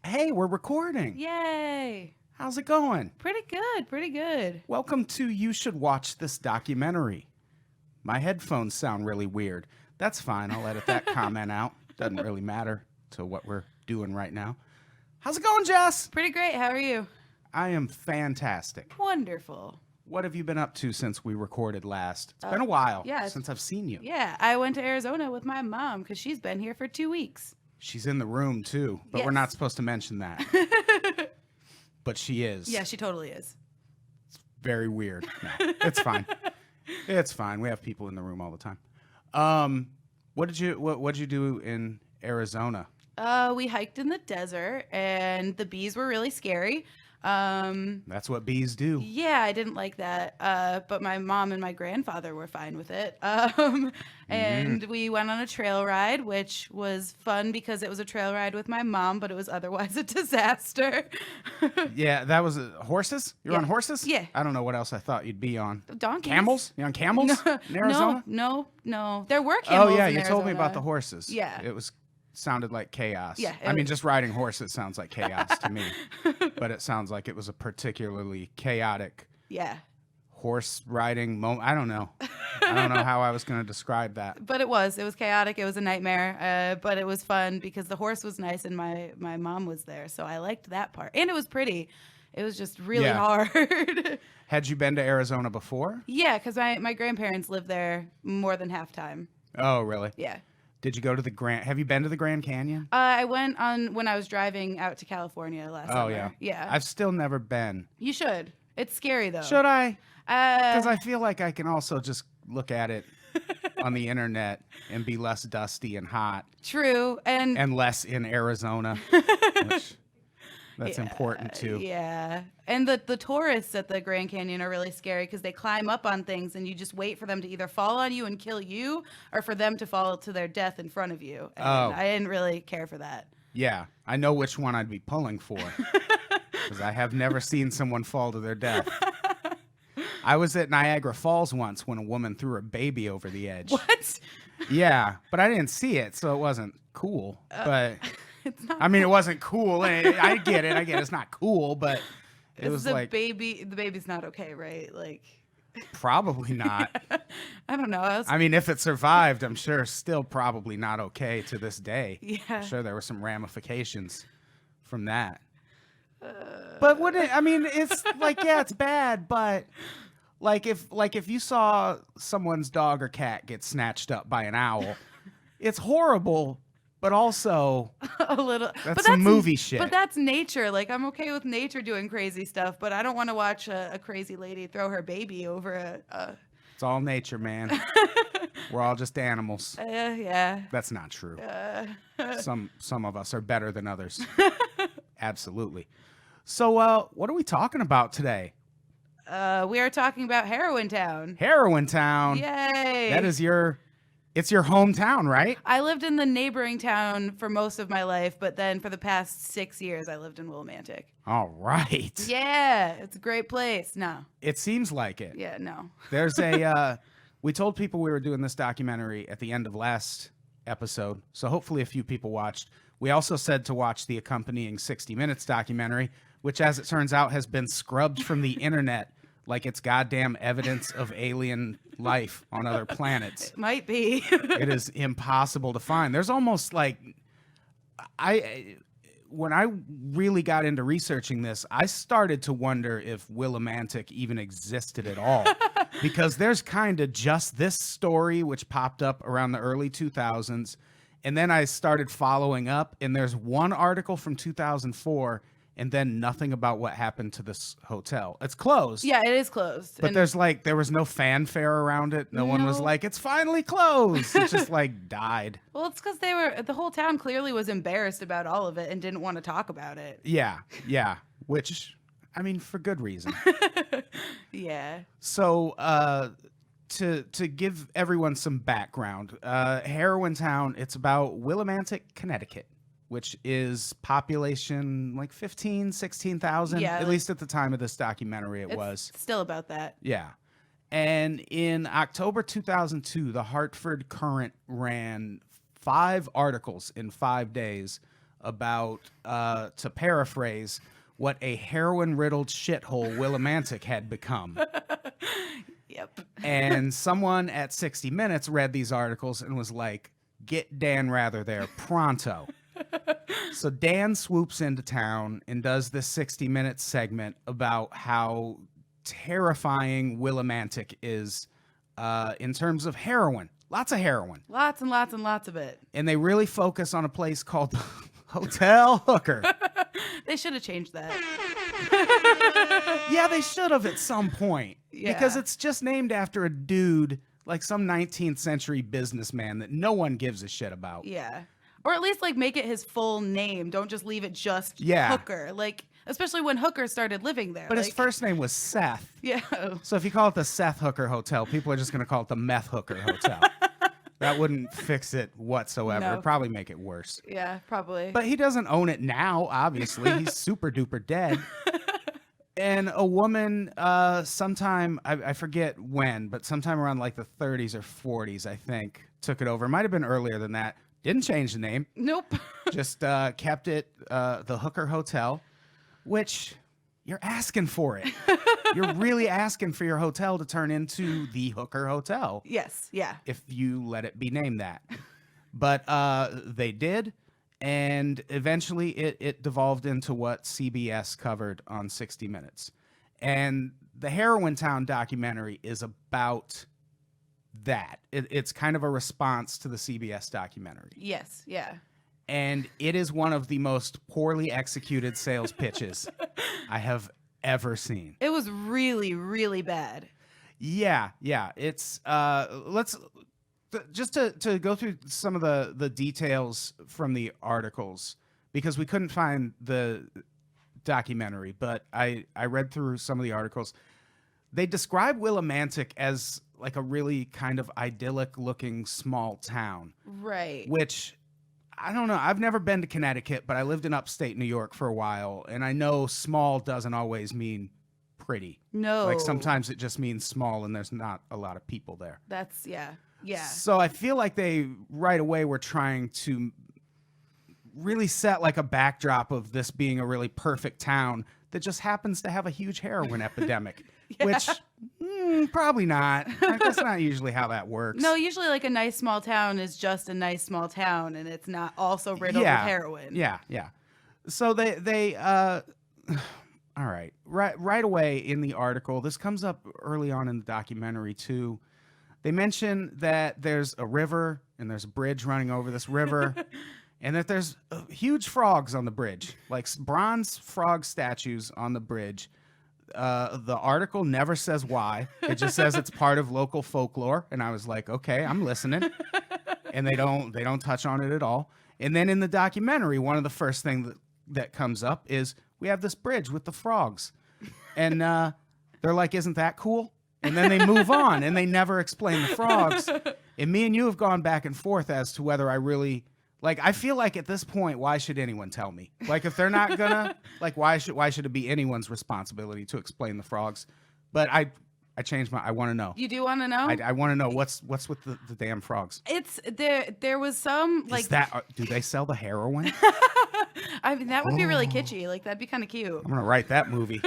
Hey, we're recording. Yay. How's it going? Pretty good, pretty good. Welcome to You Should Watch This Documentary. My headphones sound really weird. That's fine. I'll edit that comment out. Doesn't really matter to what we're doing right now. How's it going, Jess? Pretty great. How are you? I am fantastic. Wonderful. What have you been up to since we recorded last? It's been a while since I've seen you. Yeah, I went to Arizona with my mom because she's been here for 2 weeks. She's in the room, too, but we're not supposed to mention that. But she is. Yeah, she totally is. It's very weird. No, it's fine. It's fine. We have people in the room all the time. What did you do in Arizona? We hiked in the desert, and the bees were really scary. That's what bees do. Yeah, I didn't like that. But my mom and my grandfather were fine with it. And we went on a trail ride, which was fun because it was a trail ride with my mom, but it was otherwise a disaster. Yeah, that was horses? You're on horses? Yeah. I don't know what else I thought you'd be on. Donkeys. Camels? You on camels in Arizona? No. There were camels. Oh, yeah, in you told me Arizona. about the horses. Yeah. It sounded like chaos. Yeah, I mean, just riding horses sounds like chaos to me. But it sounds like it was a particularly chaotic horse riding moment. I don't know. I don't know how I was going to describe that. But it was chaotic. It was a nightmare. But it was fun because the horse was nice and my mom was there. So I liked that part. And it was pretty. It was just really hard. Had you been to Arizona before? Yeah, because my grandparents lived there more than half time. Oh, really? Yeah. Did you go to the Have you been to the Grand Canyon? I went on when I was driving out to California last summer. Oh, yeah. Yeah. I've still never been. You should. It's scary, though. Should I? Because I feel like I can also just look at it on the internet and be less dusty and hot. True. And less in Arizona, which that's important, too. Yeah. And the tourists at the Grand Canyon are really scary because they climb up on things and you just wait for them to either fall on you and kill you or for them to fall to their death in front of you. And I didn't really care for that. Yeah. I know which one I'd be pulling for because I have never seen someone fall to their death. I was at Niagara Falls once when a woman threw her baby over the edge. What? Yeah, but I didn't see it, so it wasn't cool. But It's not I mean, it wasn't cool. I get it. It's not cool, but it was like the baby's not okay, right? Like probably not. I don't know. I mean, if it survived, I'm sure still probably not okay to this day. Yeah. I'm sure there were some ramifications from that. But I mean, it's like, yeah, it's bad, but like if you saw someone's dog or cat get snatched up by an owl, it's horrible. But also, a little. That's some movie shit. But that's nature. Like, I'm okay with nature doing crazy stuff, but I don't want to watch a crazy lady throw her baby over a. It's all nature, man. We're all just animals. Yeah. That's not true. Some of us are better than others. Absolutely. So, what are we talking about today? We are talking about Heroin Town. Heroin Town. Yay! It's your hometown, right? I lived in the neighboring town for most of my life, but then for the past 6 years, I lived in Willimantic. All right. Yeah, it's a great place. No. It seems like it. Yeah, no. There's we told people we were doing this documentary at the end of last episode, so hopefully a few people watched. We also said to watch the accompanying 60 Minutes documentary, which, as it turns out, has been scrubbed from the internet like it's goddamn evidence of alien life on other planets. It might be. It is impossible to find. There's almost like when I really got into researching this, I started to wonder if Willimantic even existed at all. Because there's kind of just this story which popped up around the early 2000s. And then I started following up, and there's one article from 2004 and then nothing about what happened to this hotel. It's closed. Yeah, it is closed. But there was no fanfare around it. No one was like, it's finally closed. It just like died. Well, it's because the whole town clearly was embarrassed about all of it and didn't want to talk about it. Yeah. Which, I mean, for good reason. Yeah. So, to give everyone some background, Heroin Town, it's about Willimantic, Connecticut, which is population like 16,000, at least at the time of this documentary it was. Still about that. Yeah. And in October 2002, the Hartford Courant ran 5 articles in 5 days about, to paraphrase, what a heroin-riddled shithole Willimantic had become. Yep. And someone at 60 Minutes read these articles and was like, get Dan Rather there pronto. So Dan swoops into town and does this 60 Minutes segment about how terrifying Willimantic is in terms of heroin. Lots of heroin. Lots and lots and lots of it. And they really focus on a place called the Hotel Hooker. They should have changed that. Yeah, they should have at some point. Yeah. Because it's just named after a dude, like some 19th century businessman that no one gives a shit about. Yeah. Or at least like make it his full name. Don't just leave it just Hooker. Like, especially when Hooker started living there. But like, his first name was Seth. Yeah. So if you call it the Seth Hooker Hotel, people are just going to call it the Meth Hooker Hotel. That wouldn't fix it whatsoever. No. It'd probably make it worse. Yeah, probably. But he doesn't own it now, obviously. He's super duper dead. And a woman, sometime, I forget when, but sometime around like the 30s or 40s, I think, took it over. It might have been earlier than that. Didn't change the name. Nope. Just kept it the Hooker Hotel, which you're asking for it. You're really asking for your hotel to turn into the Hooker Hotel. Yes. Yeah. If you let it be named that. But they did. And eventually it devolved into what CBS covered on 60 Minutes. And the Heroin Town documentary is about that. It's kind of a response to the CBS documentary. Yes. Yeah. And it is one of the most poorly executed sales pitches I have ever seen. It was really, really bad. Yeah. It's let's just to go through some of the details from the articles, because we couldn't find the documentary, but I read through some of the articles. They describe Willimantic as like a really kind of idyllic looking small town. Right. Which, I don't know. I've never been to Connecticut, but I lived in upstate New York for a while, and I know small doesn't always mean pretty. No. Like sometimes it just means small and there's not a lot of people there. That's, yeah. Yeah. So I feel like they right away were trying to really set like a backdrop of this being a really perfect town that just happens to have a huge heroin epidemic, which probably not. That's not usually how that works. No, usually like a nice small town is just a nice small town, and it's not also riddled with heroin. Yeah. So they all right. Right away in the article, this comes up early on in the documentary too. They mention that there's a river and there's a bridge running over this river, and that there's huge frogs on the bridge, like bronze frog statues on the bridge. The article never says why. It just says it's part of local folklore, and I was like, okay, I'm listening. And they don't touch on it at all. And then in the documentary, one of the first things that comes up is we have this bridge with the frogs, and they're like, isn't that cool? And then they move on, and they never explain the frogs. And me and you have gone back and forth as to whether I really like. I feel like at this point, why should anyone tell me? Like, if they're not gonna, like, why should it be anyone's responsibility to explain the frogs? But I changed my. I want to know. You do want to know? I want to know what's with the damn frogs. It's there was some like. Is that do they sell the heroin? I mean, that would be really kitschy. Like, that'd be kind of cute. I'm gonna write that movie.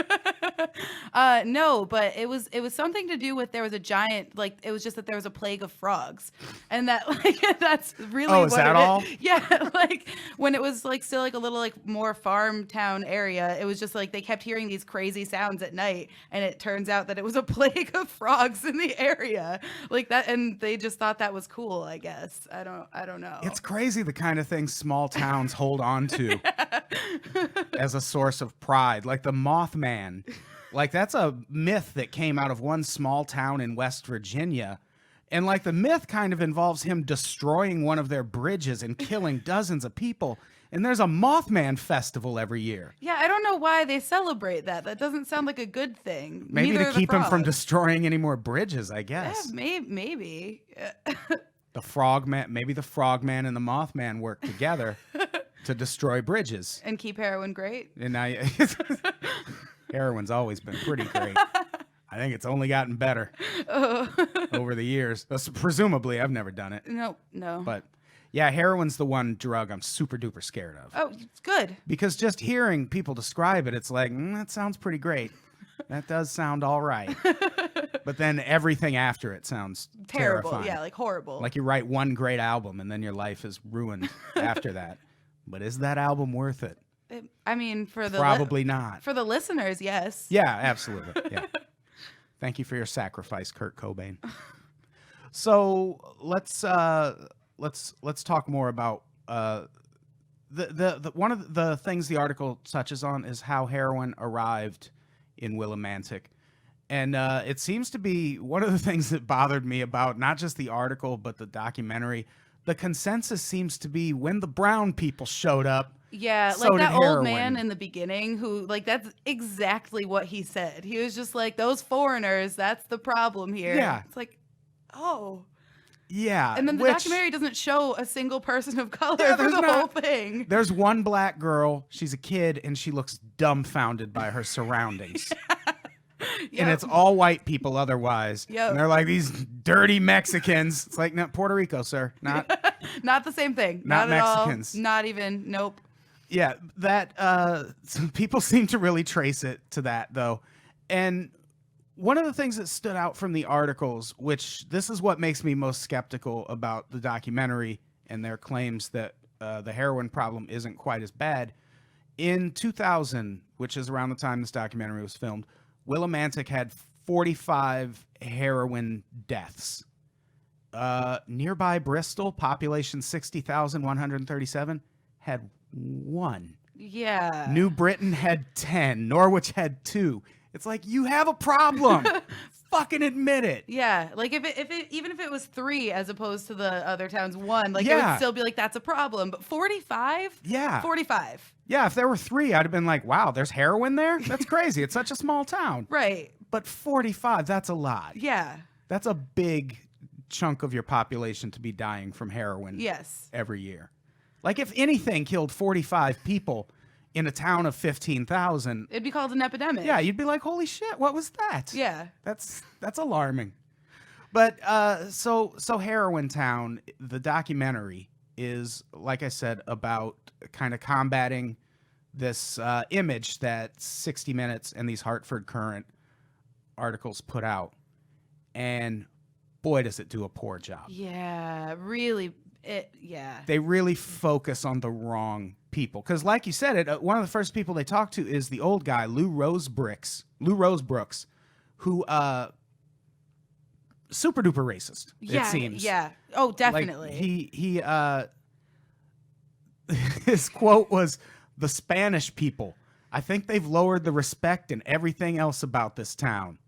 No, but it was something to do with there was a giant, like, it was just that there was a plague of frogs, and that like that's really is that all? Yeah, like when it was like still like a little like more farm town area, it was just like they kept hearing these crazy sounds at night, and it turns out that it was a plague of frogs in the area, like that, and they just thought that was cool. I guess I don't know. It's crazy the kind of things small towns hold on to as a source of pride, like the Mothman. Like, that's a myth that came out of one small town in West Virginia. And, like, the myth kind of involves him destroying one of their bridges and killing dozens of people. And there's a Mothman festival every year. Yeah, I don't know why they celebrate that. That doesn't sound like a good thing. Maybe Neither to are the keep him from frogs. destroying any more bridges, I guess. Yeah, maybe. The Frogman, maybe the Frogman and the Mothman work together to destroy bridges. And keep heroin great. And heroin's always been pretty great. I think it's only gotten better over the years. Presumably, I've never done it. No. But Yeah, heroin's the one drug I'm super duper scared of. Oh, it's good. Because just hearing people describe it, it's like, that sounds pretty great. That does sound all right. But then everything after it sounds Terrible. terrifying. Yeah, like horrible. Like you write one great album and then your life is ruined after that. But is that album worth it? I mean, for the Probably not. For the listeners, yes. Yeah, absolutely. Yeah. Thank you for your sacrifice, Kurt Cobain. So let's talk more about the one of the things the article touches on is how heroin arrived in Willimantic. And it seems to be one of the things that bothered me about not just the article, but the documentary. The consensus seems to be when the brown people showed up. Yeah, so like that did old heroin. man in the beginning who, like, that's exactly what he said. He was just like, those foreigners, that's the problem here. Yeah. It's like, oh. Yeah. And then the documentary doesn't show a single person of color Yeah, for there's the whole not. thing. There's one black girl. She's a kid, and she looks dumbfounded by her surroundings. And it's all white people otherwise. Yep. And they're like, these dirty Mexicans. It's like, no, Puerto Rico, sir. Not Not the same thing. Not Not at Mexicans. all. Not even. Nope. Yeah, that some people seem to really trace it to that, though. And one of the things that stood out from the articles, which this is what makes me most skeptical about the documentary and their claims that the heroin problem isn't quite as bad. In 2000, which is around the time this documentary was filmed, Willimantic had 45 heroin deaths. Nearby Bristol, population 60,137, had 1. Yeah. New Britain had 10. Norwich had 2. It's like, you have a problem. Fucking admit it. Yeah, like if it even if it was 3 as opposed to the other towns 1, like it Yeah. would still be like that's a problem. But 45? Yeah. 45. Yeah, if there were 3, I'd have been like, wow, there's heroin there? That's crazy. It's such a small town. Right. But 45, that's a lot. Yeah. That's a big chunk of your population to be dying from heroin Yes. every year. Like if anything killed 45 people in a town of 15,000, It'd be called an epidemic. yeah, you'd be like, holy shit, what was that? Yeah. That's alarming. But so Heroin Town, the documentary, is, like I said, about kind of combating this image that 60 Minutes and these Hartford Current articles put out. And boy, does it do a poor job. Yeah, really. Yeah. They really focus on the wrong people. Because like you said, one of the first people they talk to is the old guy, Lou Rosebrooks, who super duper racist, Yeah. it seems. Yeah. Oh, definitely. Like he his quote was, "The Spanish people, I think they've lowered the respect and everything else about this town."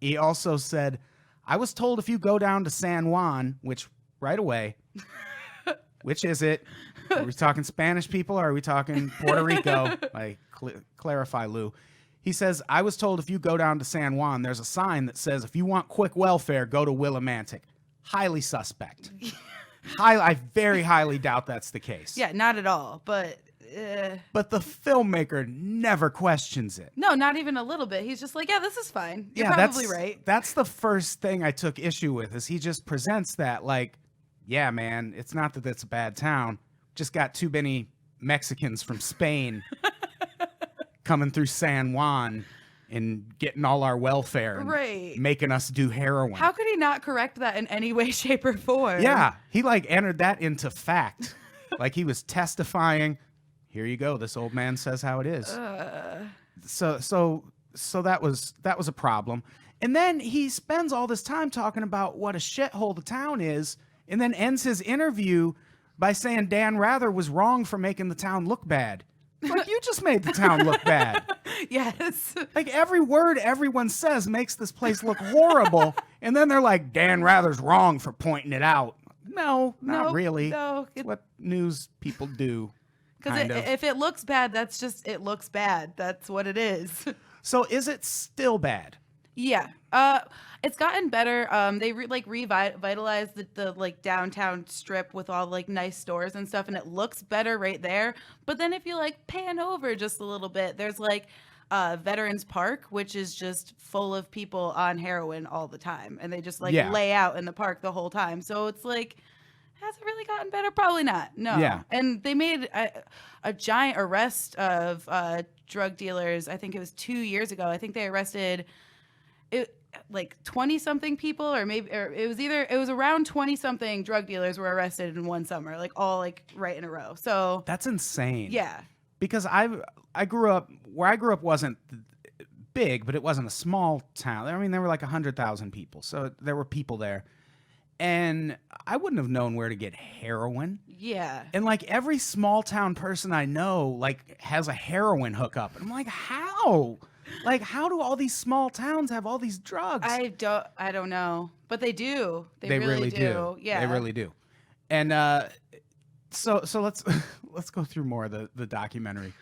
He also said, "I was told if you go down to San Juan," which right away, which is it? Are we talking Spanish people or are we talking Puerto Rico? Like, clarify, Lou. He says, "I was told if you go down to San Juan, there's a sign that says, if you want quick welfare, go to Willimantic." Highly suspect. I very highly doubt that's the case. Yeah, not at all. But But the filmmaker never questions it. no, not even a little bit. He's just like, yeah, this is fine. You're Yeah, probably right. That's the first thing I took issue with, is he just presents that like, yeah, man, it's not that it's a bad town. Just got too many Mexicans from Spain coming through San Juan and getting all our welfare and Right. making us do heroin. How could he not correct that in any way, shape, or form? Yeah, he like entered that into fact. Like he was testifying. Here you go. This old man says how it is. So that was a problem. And then he spends all this time talking about what a shithole the town is, and then ends his interview by saying Dan Rather was wrong for making the town look bad. Like, you just made the town look bad. Yes. Like, every word everyone says makes this place look horrible, and then they're like, Dan Rather's wrong for pointing it out. No, not Nope, really. no, It's what news people do. Because if it looks bad, that's just, it looks bad. That's what it is. So is it still bad? Yeah. It's gotten better. They revitalized the like downtown strip with all like nice stores and stuff, and it looks better right there. But then if you like pan over just a little bit, there's like Veterans Park, which is just full of people on heroin all the time, and they just like Yeah. lay out in the park the whole time. So it's like, has it really gotten better? Probably not. No. Yeah. And they made a giant arrest of drug dealers. I think it was 2 years ago. I think they arrested like 20 something people, or it was around 20 something drug dealers were arrested in one summer, like all like right in a row. So That's insane. yeah. Because I grew up where I grew up wasn't big, but it wasn't a small town. I mean, there were like 100,000 people, so there were people there, and I wouldn't have known where to get heroin. Yeah. And like every small town person I know, like has a heroin hookup, and I'm like, how? Like, how do all these small towns have all these drugs? I don't know, but they do. They really do. Yeah. They really do. And so let's let's go through more of the documentary.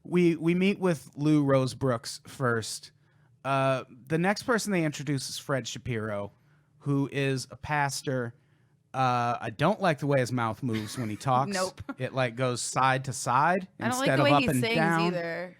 We meet with Lou Rose Brooks first. The next person they introduce is Fred Shapiro, who is a pastor. I don't like the way his mouth moves when he talks. Nope. It like goes side to side I don't instead like the of way up he and sings down. either.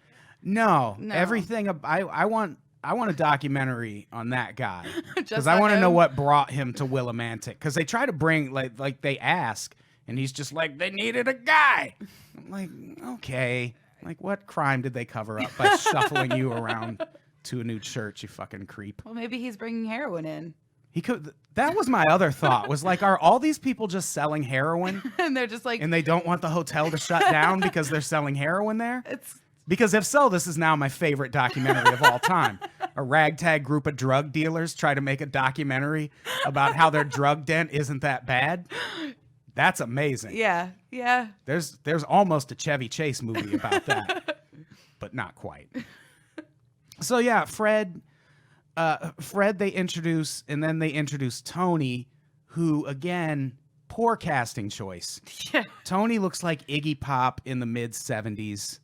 No, No. everything. I want a documentary on that guy because Just I on want to know him? what brought him to Willimantic. Because they try to bring like they ask, and he's just like, they needed a guy. I'm like, okay, like what crime did they cover up by shuffling you around to a new church? You fucking creep. Well, maybe he's bringing heroin in. He could. That was my other thought. Was like, are all these people just selling heroin, And they're just like, and they don't want the hotel to shut down because they're selling heroin there? it's Because if so, this is now my favorite documentary of all time. A ragtag group of drug dealers try to make a documentary about how their drug den isn't that bad. That's amazing. yeah. There's almost a Chevy Chase movie about that, but not quite. So yeah, Fred they introduce, and then they introduce Tony, who again, poor casting choice. Yeah. Tony looks like Iggy Pop in the mid 70s.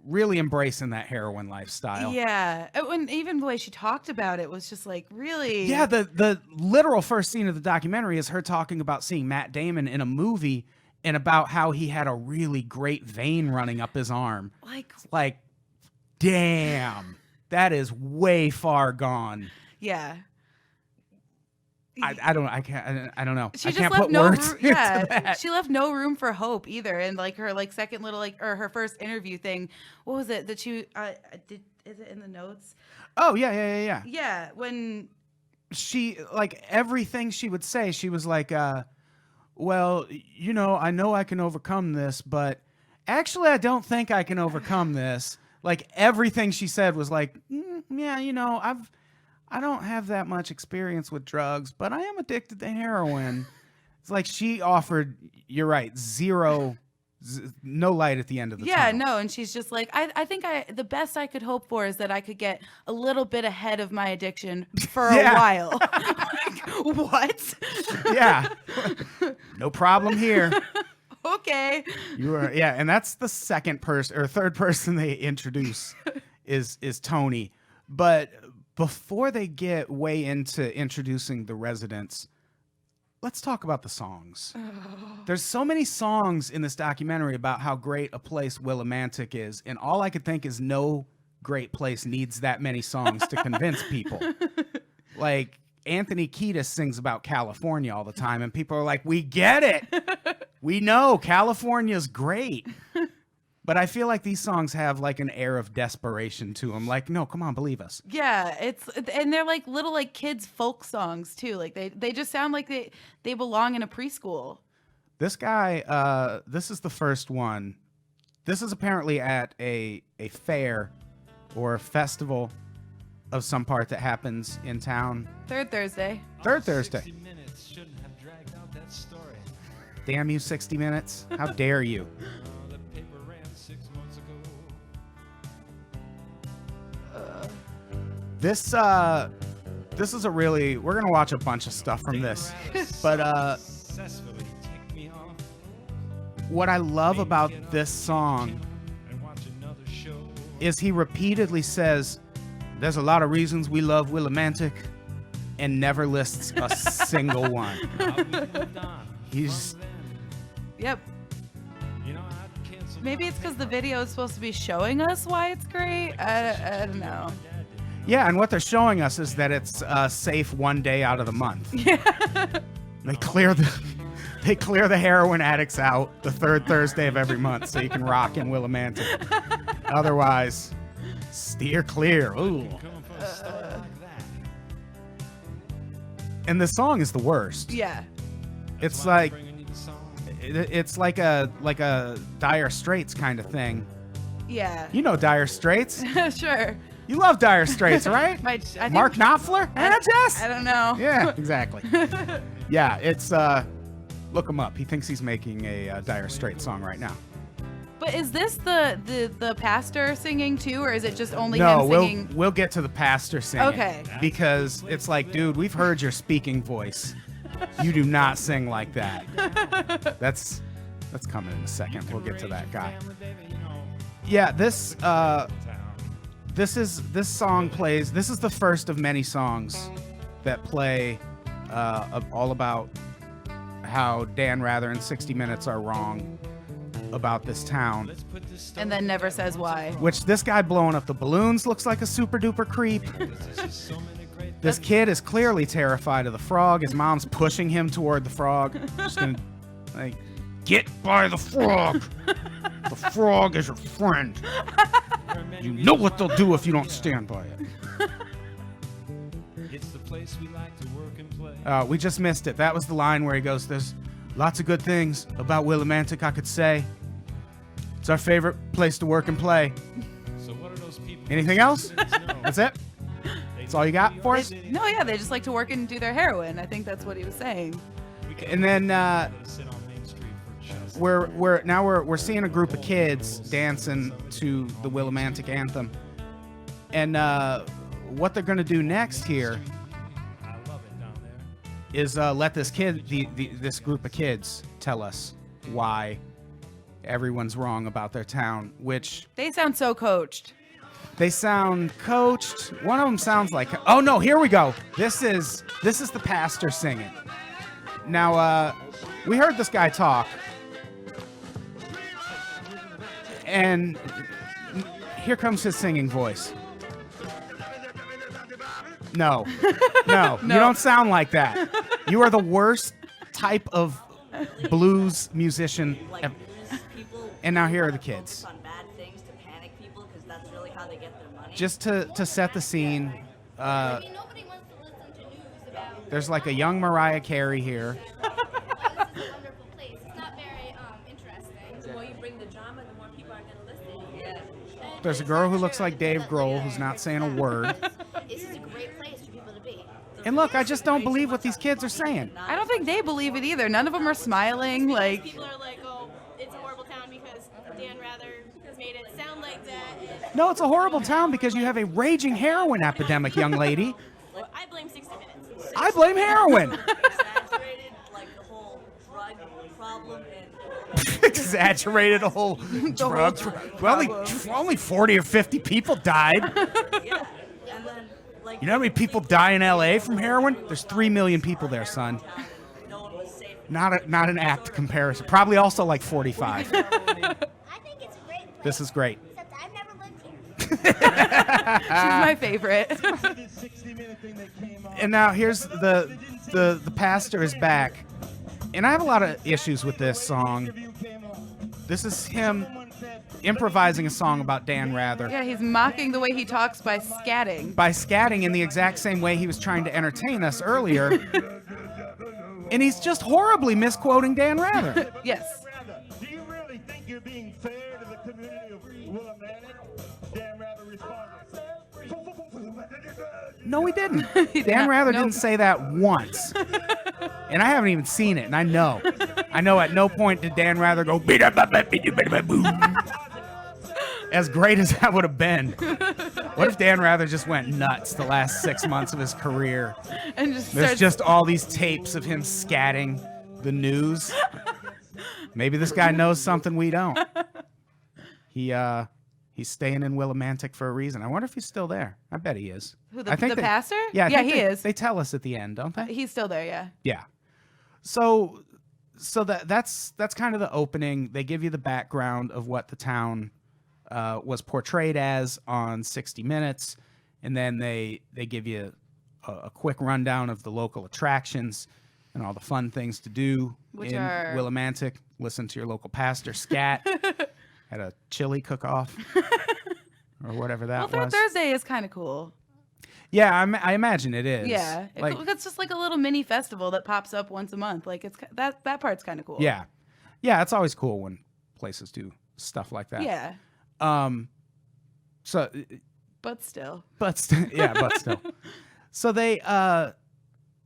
Really embracing that heroin lifestyle. Yeah. And even the way she talked about it was just like really. Yeah, the literal first scene of the documentary is her talking about seeing Matt Damon in a movie and about how he had a really great vein running up his arm. Like, damn, that is way far gone. Yeah. I don't know. She I just can't left put no words room. into Yeah, that. she left no room for hope either. And like her like second little like or her first interview thing, what was it that you did? Is it in the notes? Oh yeah. Yeah, when She like everything she would say. She was like, well, you know I can overcome this, but actually I don't think I can overcome this. Like everything she said was like, yeah, you know I don't have that much experience with drugs, but I am addicted to heroin. It's like she offered, you're right, no light at the end of the tunnel. no, and she's just like, I think the best I could hope for is that I could get a little bit ahead of my addiction for a while. Like, what? Yeah. No problem here. Okay. You are, yeah, and that's the second person or third person they introduce is Tony. But before they get way into introducing the residents, let's talk about the songs. There's so many songs in this documentary about how great a place Willimantic is, and all I could think is no great place needs that many songs to convince people. Like Anthony Kiedis sings about California all the time, and people are like, we get it. We know California's great. But I feel like these songs have like an air of desperation to them. Like, no, come on, believe us. Yeah, and they're like little like kids folk songs too. Like they just sound like they belong in a preschool. This guy, this is the first one. This is apparently at a fair or a festival of some part that happens in town. Third Thursday. Third Thursday. 60 minutes shouldn't have dragged out that story. Damn you, 60 Minutes. How dare you? The paper ran 6 months ago. This is a really, we're gonna watch a bunch of stuff from this, but Successfully ticked me off what I love about this song and watch another show. is he repeatedly says, there's a lot of reasons we love Willimantic, and never lists a single one. How we moved on He's- from then. Yep. You know, I'd cancel Maybe it's because the video is supposed to be showing us why it's great. I don't know. Yeah, and what they're showing us is that it's safe one day out of the month. They clear the heroin addicts out the third Thursday of every month so you can rock in Willimantic. Otherwise, steer clear. Ooh. And the song is the worst. Yeah. It's like a Dire Straits kind of thing. Yeah. You know Dire Straits. Sure. You love Dire Straits, right? I think, Mark Knopfler? Jess? I don't know. Yeah, exactly. Yeah, it's look him up. He thinks he's making a Dire Straits song right now. But is this the pastor singing too, or is it just only No, him singing? we'll get to the pastor singing. Okay. Because it's like, dude, we've heard your speaking voice. You do not sing like that. That's coming in a second. We'll get to that guy. Yeah, this song plays. This is the first of many songs that play all about how Dan Rather and 60 Minutes are wrong about this town. And then never says why. Which this guy blowing up the balloons looks like a super duper creep. This kid is clearly terrified of the frog. His mom's pushing him toward the frog. Just gonna, like, get by the frog. The frog is your friend. You know what they'll do if you don't stand by it. It's the place we like to work and play. We just missed it. That was the line where he goes, "There's lots of good things about Willimantic I could say. It's our favorite place to work and play." So what are those people? Anything else? No. That's it? That's all you got for us? No, yeah, they just like to work and do their heroin. I think that's what he was saying. And then Sit on Main Street for just we're seeing a group of kids dancing to the Willimantic anthem. And what they're gonna do next here I love it down there. is let this this group of kids tell us why everyone's wrong about their town, which They sound so coached. they sound coached. One of them sounds like, oh no, here we go. This is the pastor singing. Now, we heard this guy talk, and here comes his singing voice. No, you don't sound like that. You are the worst type of blues musician ever. And now here are the kids. On bad things to panic people because that's really how they get their money. Just to set the scene, Nobody wants to listen to news about there's like a young Mariah Carey here. this is a wonderful place. It's not very interesting. The more you bring the drama, the more people are going to listen. Yeah. There's a girl who looks like Dave Grohl who's not saying a word. This is a great place for people to be. And look, I just don't believe what these kids are saying. I don't think they believe it either. None of them are smiling. Like, People are like, oh, it's a horrible town because Dan Rather has made it sound like that. And No, it's a horrible town because you have a raging heroin epidemic, young lady. I blame 60 Minutes. I blame heroin. Exaggerated, like the whole drug problem and Exaggerated a whole drug. Well, only 40 or 50 people died. yeah. And then like You know how many people die in LA from heroin? There's 3 million people there, son. no one was safe. Not an apt comparison. Probably also like 45. I think it's a great place. This is great. Except I've never lived here. she's my favorite. And now here's the pastor is back. And I have a lot of issues with this song. This is him improvising a song about Dan Rather. Yeah, he's mocking the way he talks by scatting. By scatting in the exact same way he was trying to entertain us earlier. And he's just horribly misquoting Dan Rather. Yes. Do you really think you're being fair to the community of Willimantic? Dan Rather responded. No, he didn't. He did Dan not- Rather nope. didn't say that once. And I haven't even seen it, and I know. I know at no point did Dan Rather go, boom. As great as that would have been. What if Dan Rather just went nuts the last 6 months of his career? And just There's starts, just all these tapes of him scatting the news. Maybe this guy knows something we don't. He's staying in Willimantic for a reason. I wonder if he's still there. I bet he is. Who, I think the pastor? Yeah, I Yeah, think he they- is. They tell us at the end, don't they? He's still there, yeah. Yeah. So that's kind of the opening. They give you the background of what the town was portrayed as on 60 Minutes, and then they give you a quick rundown of the local attractions, and all the fun things to do Which in are- Willimantic. Listen to your local pastor scat at a chili cook-off or whatever that Well, was. Third Thursday is kind of cool. Yeah, I imagine it is. Yeah, Like, it's just like a little mini festival that pops up once a month. Like that part's kind of cool. yeah. Yeah, it's always cool when places do stuff like that. Yeah, So, but still. but still. So they,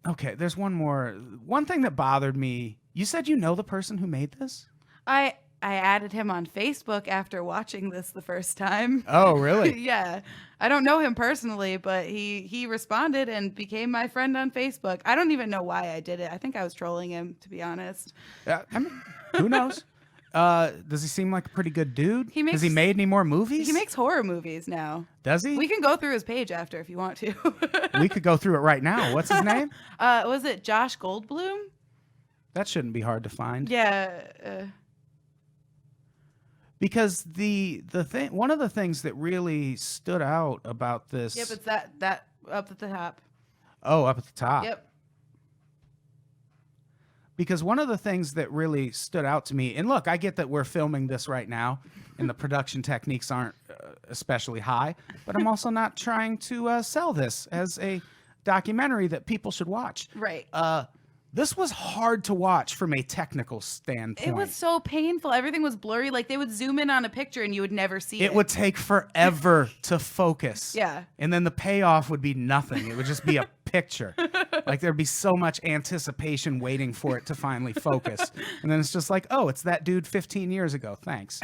okay, there's one thing that bothered me. You said you know the person who made this? I added him on Facebook after watching this the first time. Oh, really? Yeah. I don't know him personally, but he responded and became my friend on Facebook. I don't even know why I did it. I think I was trolling him, to be honest. I mean, who knows? Does he seem like a pretty good dude? Has he made any more movies? He makes horror movies now. Does he? We can go through his page after if you want to. We could go through it right now. What's his name? Was it Josh Goldblum? That shouldn't be hard to find. Yeah. Because the thing, one of the things that really stood out about this. Yep, it's that up at the top. Oh, up at the top. Yep. Because one of the things that really stood out to me, and look, I get that we're filming this right now, and the production techniques aren't especially high, but I'm also not trying to sell this as a documentary that people should watch. Right. This was hard to watch from a technical standpoint. It was so painful. Everything was blurry. Like they would zoom in on a picture and you would never see it. It would take forever to focus. Yeah. And then the payoff would be nothing. It would just be a picture. Like there'd be so much anticipation waiting for it to finally focus. And then it's just like, oh, it's that dude 15 years ago. Thanks.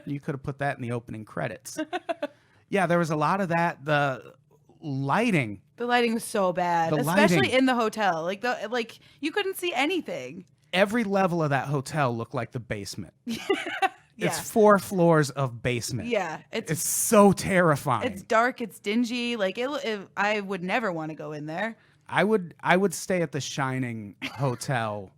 You could have put that in the opening credits. Yeah, there was a lot of that. The lighting was so bad, The especially lighting. in the hotel. Like you couldn't see anything. Every level of that hotel looked like the basement. Yeah. It's 4 floors of basement. Yeah, It's so terrifying. it's dark. It's dingy. Like I would never want to go in there. I would stay at the Shining Hotel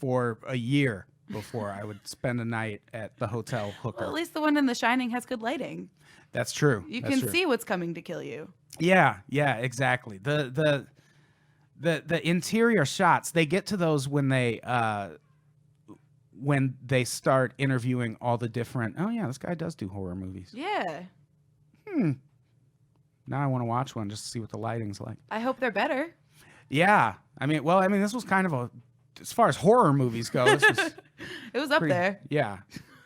for a year before I would spend a night at the hotel hooker. Well, at least the one in The Shining has good lighting. That's true. You That's can true. see what's coming to kill you. Yeah, exactly. The interior shots, they get to those when they start interviewing all the different. Oh yeah, this guy does do horror movies. Yeah. Now I want to watch one just to see what the lighting's like. I hope they're better. Yeah, I mean, this was kind of as far as horror movies go, this was It was up pretty- there. Yeah,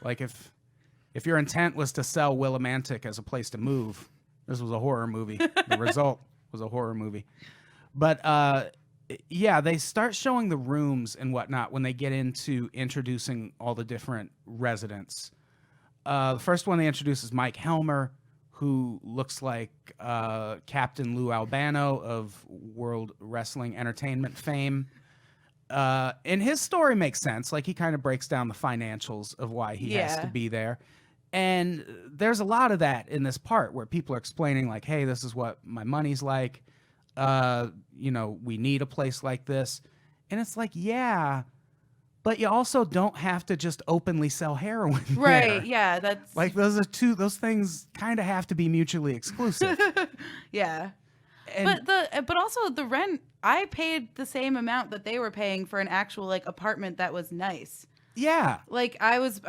like if your intent was to sell Willimantic as a place to move, this was a horror movie. The result was a horror movie. But yeah, they start showing the rooms and whatnot when they get into introducing all the different residents. The first one they introduce is Mike Helmer, who looks like Captain Lou Albano of World Wrestling Entertainment fame. And his story makes sense. Like, he kind of breaks down the financials of why he has to be there. And there's a lot of that in this part where people are explaining, like, hey, this is what my money's like. We need a place like this. And it's like, yeah, but you also don't have to just openly sell heroin. Right. there. Yeah. That's Like, those things kind of have to be mutually exclusive. yeah. And But also the rent, I paid the same amount that they were paying for an actual like apartment that was nice. yeah. Like I was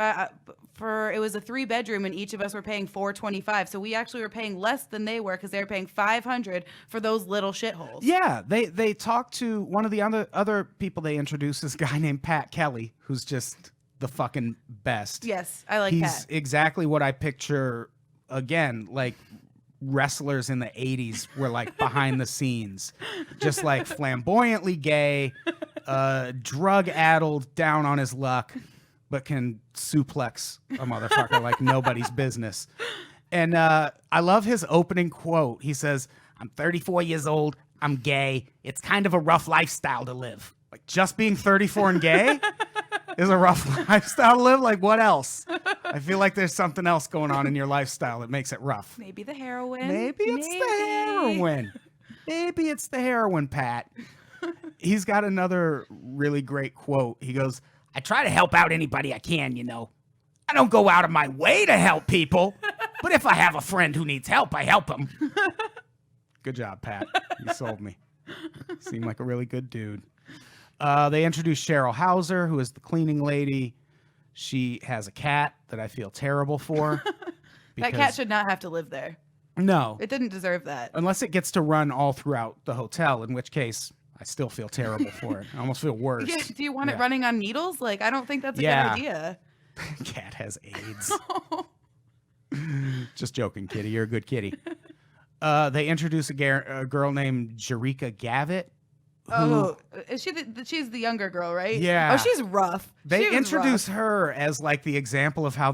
it was a 3-bedroom and each of us were paying $425. So we actually were paying less than they were because they were paying $500 for those little shitholes. Yeah, they talked to one of the other people they introduced, this guy named Pat Kelly, who's just the fucking best. Yes, I like He's Pat. exactly what I picture, again, like wrestlers in the 80s were like behind the scenes. Just like flamboyantly gay, drug-addled, down on his luck, but can suplex a motherfucker like nobody's business. And I love his opening quote. He says, "I'm 34 years old. I'm gay. It's kind of a rough lifestyle to live." Like, just being 34 and gay is a rough lifestyle to live? Like, what else? I feel like there's something else going on in your lifestyle that makes it rough. Maybe the heroin. Maybe it's the heroin. Maybe it's the heroin, Pat. He's got another really great quote. He goes, "I try to help out anybody I can, you know. I don't go out of my way to help people, but if I have a friend who needs help, I help him." Good job, Pat. You sold me. Seemed like a really good dude. They introduce Cheryl Hauser, who is the cleaning lady. She has a cat that I feel terrible for. That cat should not have to live there. No. It didn't deserve that. Unless it gets to run all throughout the hotel, in which case I still feel terrible for it. I almost feel worse. Yeah, do you want it Yeah. running on needles? Like, I don't think that's a Yeah. good idea. Cat has AIDS. Just joking, kitty. You're a good kitty. They introduce a girl named Jerika Gavitt. Oh, is she she's the younger girl, right? Yeah. Oh, she's rough. They She was introduce rough. her as like the example of how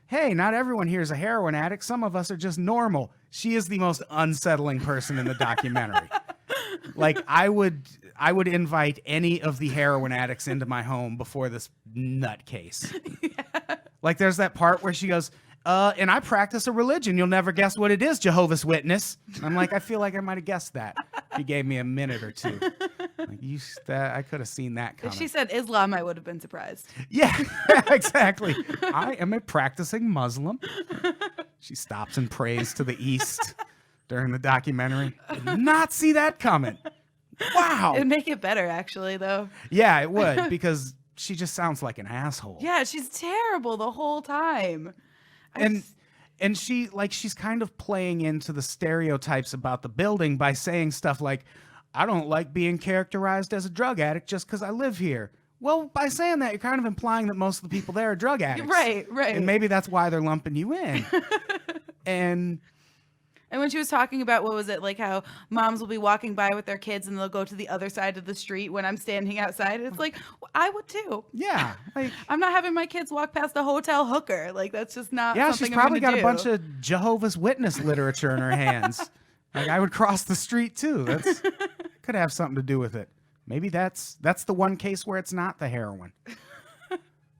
hey, not everyone here is a heroin addict. Some of us are just normal. She is the most unsettling person in the documentary. Like I would invite any of the heroin addicts into my home before this nutcase. Yeah. Like there's that part where she goes, and I practice a religion. You'll never guess what it is, Jehovah's Witness. I'm like, I feel like I might have guessed that. If you gave me a minute or two. Like I could have seen that coming. If she said Islam, I would have been surprised. Yeah, exactly. I am a practicing Muslim. She stops and prays to the east during the documentary. Did not see that coming. Wow. It'd make it better, actually, though. Yeah, it would, because she just sounds like an asshole. Yeah, she's terrible the whole time. And she's kind of playing into the stereotypes about the building by saying stuff like, I don't like being characterized as a drug addict just because I live here. Well, by saying that, you're kind of implying that most of the people there are drug addicts. Right. And maybe that's why they're lumping you in. And when she was talking about, what was it, like how moms will be walking by with their kids and they'll go to the other side of the street when I'm standing outside. It's like, well, I would too. yeah, like I'm not having my kids walk past a hotel hooker. Like, that's just not something she's I'm probably gonna got a do. bunch of Jehovah's Witness literature in her hands. Like I would cross the street too. That's could have something to do with it. Maybe that's the one case where it's not the heroin.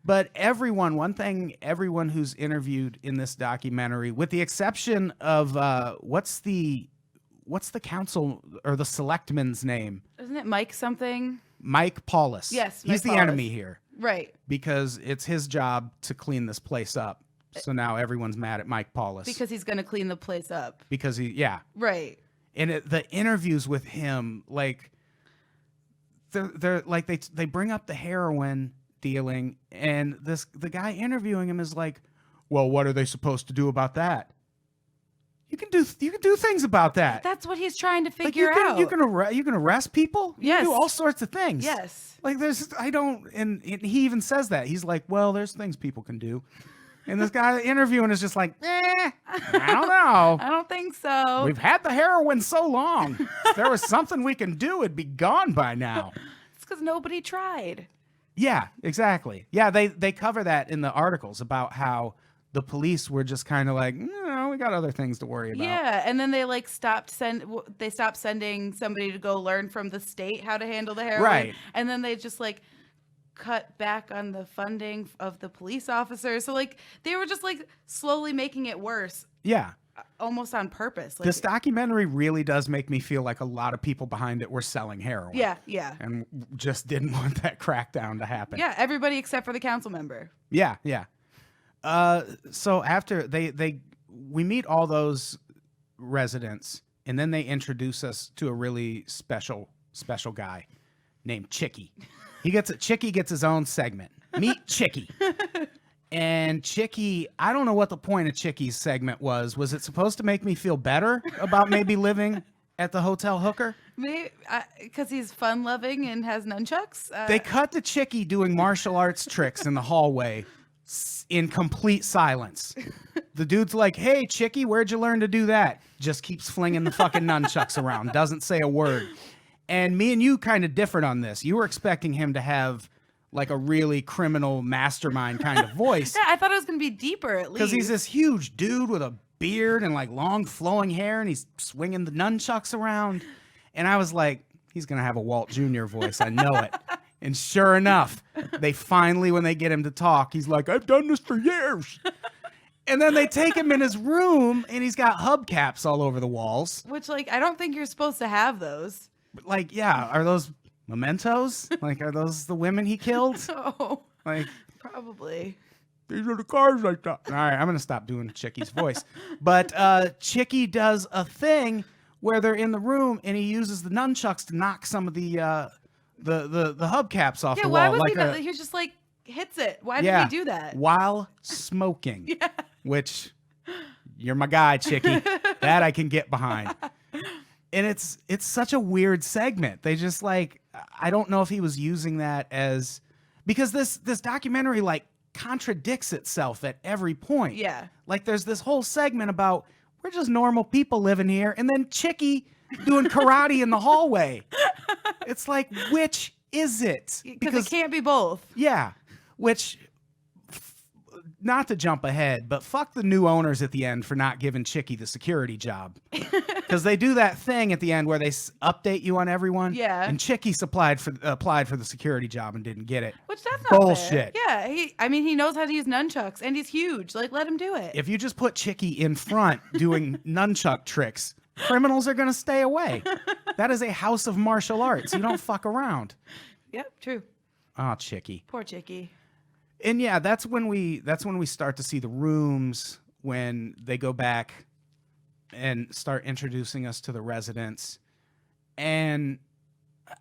But everyone who's interviewed in this documentary, with the exception of what's the council or the selectman's name? Isn't it Mike something? Mike Paulus. Yes, he's the Mike Paulus. enemy here Right. because it's his job to clean this place up. So now everyone's mad at Mike Paulus Because he's going to clean the place up. because Right. and the interviews with him, like they're like they bring up the heroin dealing, and the guy interviewing him is like, well, what are they supposed to do about that? You can do things about that. That's what he's trying to Like figure out. you can arrest people. You Yes. can do all sorts of things. Yes. Like and he even says that. He's like, well, there's things people can do. And this guy interviewing is just like, I don't know. I don't think so. We've had the heroin so long. If there was something we can do, it'd be gone by now. It's because nobody tried. Yeah, exactly. Yeah, they cover that in the articles about how the police were just kind of like, no, we got other things to worry about. Yeah, and then they like stopped sending somebody to go learn from the state how to handle the heroin. Right. And then they just like cut back on the funding of the police officers. So like they were just like slowly making it worse, Yeah. almost on purpose. Like, This documentary really does make me feel like a lot of people behind it were selling heroin. yeah. And just didn't want that crackdown to happen. Yeah, everybody except for the council member. Yeah. So after we meet all those residents, and then they introduce us to a really special guy named Chicky. Chicky gets his own segment. Meet Chicky. And Chicky, I don't know what the point of Chicky's segment was. Was it supposed to make me feel better about maybe living at the hotel hooker? Maybe because he's fun loving and has nunchucks. They cut to Chicky doing martial arts tricks in the hallway in complete silence. The dude's like, hey, Chicky, where'd you learn to do that? Just keeps flinging the fucking nunchucks around. Doesn't say a word. And me and you kind of differed on this. You were expecting him to have like a really criminal mastermind kind of voice. Yeah, I thought it was going to be deeper at least. Because he's this huge dude with a beard and like long flowing hair, and he's swinging the nunchucks around. And I was like, he's going to have a Walt Jr. voice. I know it. And sure enough, they finally, when they get him to talk, he's like, I've done this for years. And then they take him in his room, and he's got hubcaps all over the walls. Which, like, I don't think you're supposed to have those. Like, yeah, are those mementos? Like, are those the women he killed? Oh, Like, probably. these are the cars I thought. All right, I'm going to stop doing Chicky's voice. But Chicky does a thing where they're in the room, and he uses the nunchucks to knock some of the the hubcaps off Yeah, the why wall. was Like he was just like hits it. Why did yeah, he do that? while smoking. Yeah. Which, you're my guy, Chicky. That I can get behind. And it's such a weird segment. They just like, I don't know if he was using that as, because this documentary like contradicts itself at every point. Yeah. Like there's this whole segment about we're just normal people living here, and then Chicky doing karate in the hallway. It's like, which is it? Because it can't be both. Yeah, which, not to jump ahead, but fuck the new owners at the end for not giving Chicky the security job. Because they do that thing at the end where they update you on everyone. Yeah. And Chicky applied for the security job and didn't get it. Which that's not bullshit. Fair. Yeah, he knows how to use nunchucks, and he's huge. Like, let him do it. If you just put Chicky in front doing nunchuck tricks, criminals are going to stay away. That is a house of martial arts. You don't fuck around. Yep, true. Oh, Chicky. Poor Chicky. And yeah, that's when we start to see the rooms, when they go back and start introducing us to the residents. And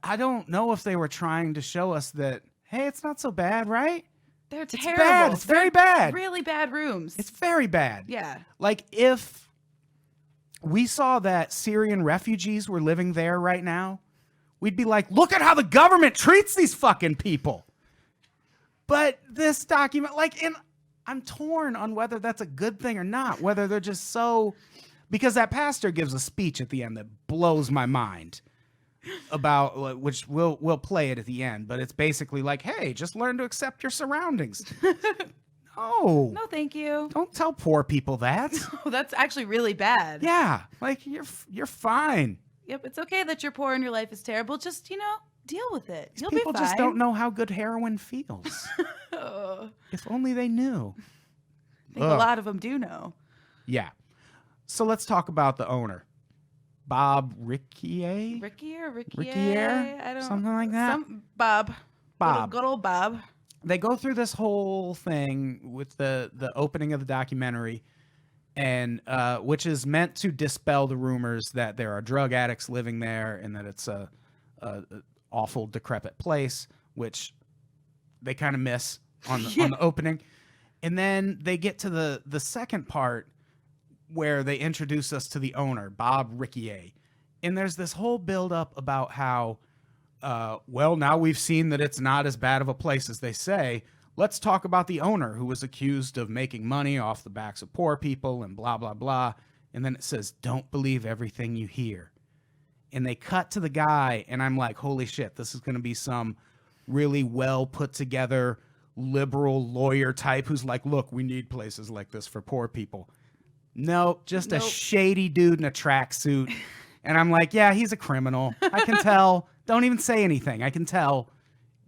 I don't know if they were trying to show us that, hey, it's not so bad, right? They're It's terrible. bad. It's very bad. Really bad rooms. It's very bad. Yeah. Like if we saw that Syrian refugees were living there right now, we'd be like, look at how the government treats these fucking people. But this document, like, and I'm torn on whether that's a good thing or not, whether they're just so, because that pastor gives a speech at the end that blows my mind about, which we'll play it at the end, but it's basically like, hey, just learn to accept your surroundings. No. No, thank you. Don't tell poor people that. Oh, that's actually really bad. Yeah, like you're fine. Yep, it's okay that you're poor and your life is terrible. Just, deal with it. These You'll people be fine. just don't know how good heroin feels. If only they knew. I think a lot of them do know. Yeah. So let's talk about the owner, Bob Rickier. Rickier? I don't Something like that. Bob. Bob. Good old Bob. They go through this whole thing with the opening of the documentary, and which is meant to dispel the rumors that there are drug addicts living there and that it's a awful, decrepit place, which they kind of miss on the opening. And then they get to the second part where they introduce us to the owner, Bob Rickier. And there's this whole buildup about how, well, now we've seen that it's not as bad of a place as they say. Let's talk about the owner who was accused of making money off the backs of poor people and blah, blah, blah. And then it says, don't believe everything you hear. And they cut to the guy, and I'm like, holy shit, this is going to be some really well put together liberal lawyer type who's like, look, we need places like this for poor people. No, just a shady dude in a tracksuit. And I'm like, yeah, he's a criminal. I can tell. Don't even say anything. I can tell